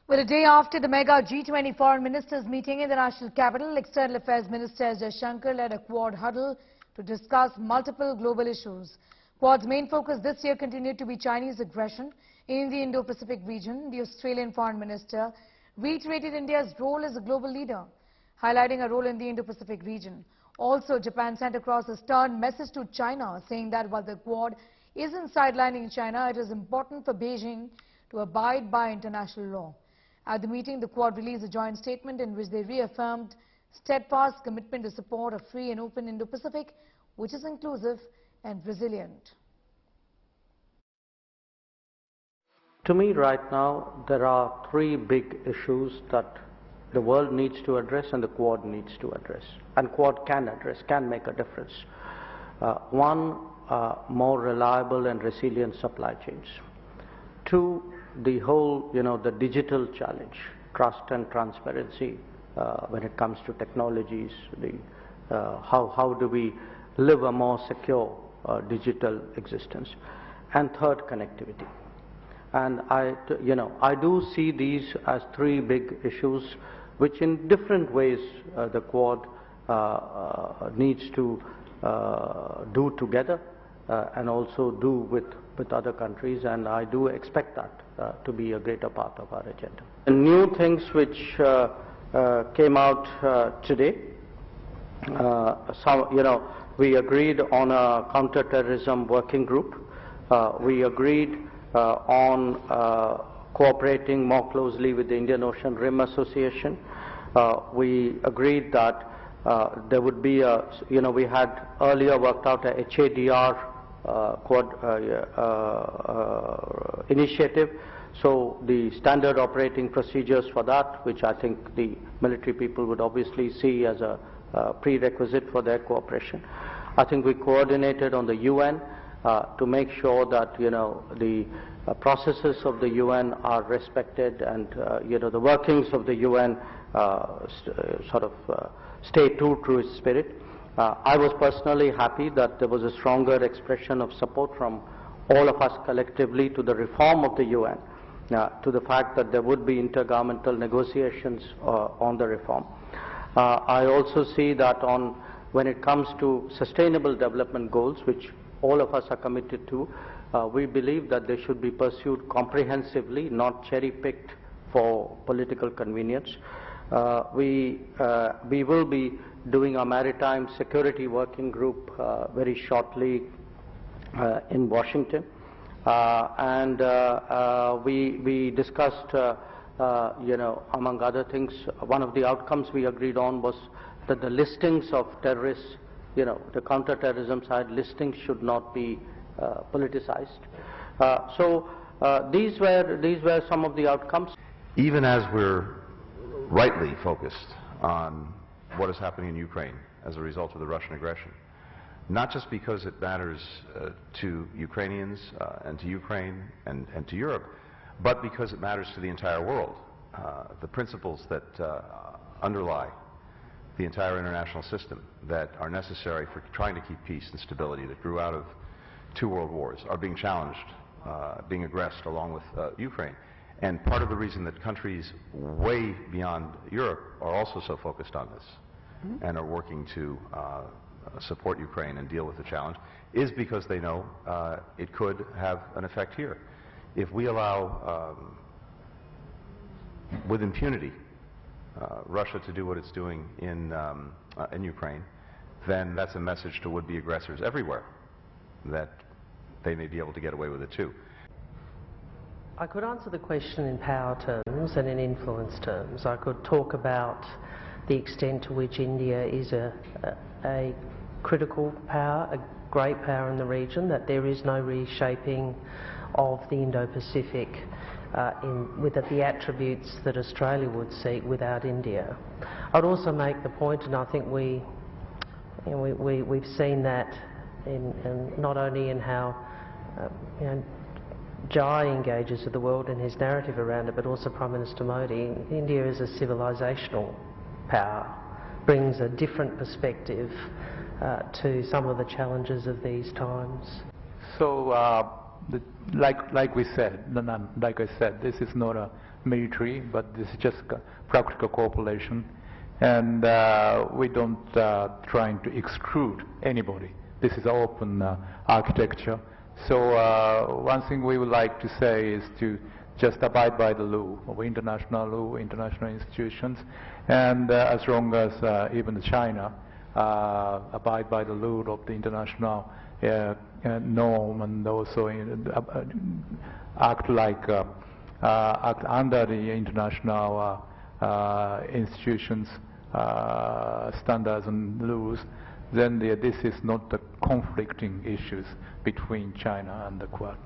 Well, a day after the mega G20 foreign ministers meeting in the national capital, External Affairs Minister S. Jaishankar led a Quad huddle to discuss multiple global issues. Quad's main focus this year continued to be Chinese aggression in the Indo-Pacific region. The Australian foreign minister reiterated India's role as a global leader, highlighting a role in the Indo-Pacific region. Also, Japan sent across a stern message to China, saying that while the Quad isn't sidelining China, it is important for Beijing to abide by international law. At the meeting, the Quad released a joint statement in which they reaffirmed steadfast commitment to support a free and open Indo-Pacific, which is inclusive and resilient. To me, right now, there are three big issues that the world needs to address and the Quad needs to address. And Quad can address, can make a difference. One, more reliable and resilient supply chains. Two, the whole, the digital challenge, trust and transparency when it comes to technologies, how do we live a more secure digital existence. And third, connectivity. And I do see these as three big issues which in different ways the Quad needs to do together and also do with other countries, and I do expect that to be a greater part of our agenda. The new things which came out today, we agreed on a counter-terrorism working group. We agreed on cooperating more closely with the Indian Ocean Rim Association. We agreed that there would be a, we had earlier worked out a HADR initiative. So the standard operating procedures for that, which I think the military people would obviously see as a prerequisite for their cooperation. I think we coordinated on the UN to make sure that the processes of the UN are respected and the workings of the UN stay true to its spirit. I was personally happy that there was a stronger expression of support from all of us collectively to the reform of the UN, to the fact that there would be intergovernmental negotiations on the reform. I also see that when it comes to sustainable development goals, which all of us are committed to, we believe that they should be pursued comprehensively, not cherry-picked for political convenience. We will be doing a maritime security working group very shortly in Washington, and we discussed, among other things, one of the outcomes we agreed on was that the listings of terrorists, the counter-terrorism side listings should not be politicized. These were some of the outcomes. Even as we're rightly focused on what is happening in Ukraine as a result of the Russian aggression, not just because it matters to Ukrainians and to Ukraine and to Europe, but because it matters to the entire world. The principles that underlie the entire international system that are necessary for trying to keep peace and stability that grew out of 2 world wars are being challenged, being aggressed along with Ukraine. And part of the reason that countries way beyond Europe are also so focused on this and are working to support Ukraine and deal with the challenge is because they know it could have an effect here. If we allow, with impunity, Russia to do what it's doing in Ukraine, then that's a message to would-be aggressors everywhere that they may be able to get away with it too. I could answer the question in power terms and in influence terms. I could talk about the extent to which India is a critical power, a great power in the region, that there is no reshaping of the Indo-Pacific with the attributes that Australia would seek without India. I'd also make the point, and I think we've seen that in not only in how Jai engages with the world and his narrative around it, but also Prime Minister Modi. India is a civilisational power, brings a different perspective to some of the challenges of these times. So, like I said, this is not a military, but this is just practical cooperation. And we don't trying to exclude anybody. This is open architecture. So one thing we would like to say is to just abide by the law, international institutions, and as long as even China abide by the law of the international norm, and also act under the international institutions standards and rules, then this is not the conflicting issues between China and the Quad.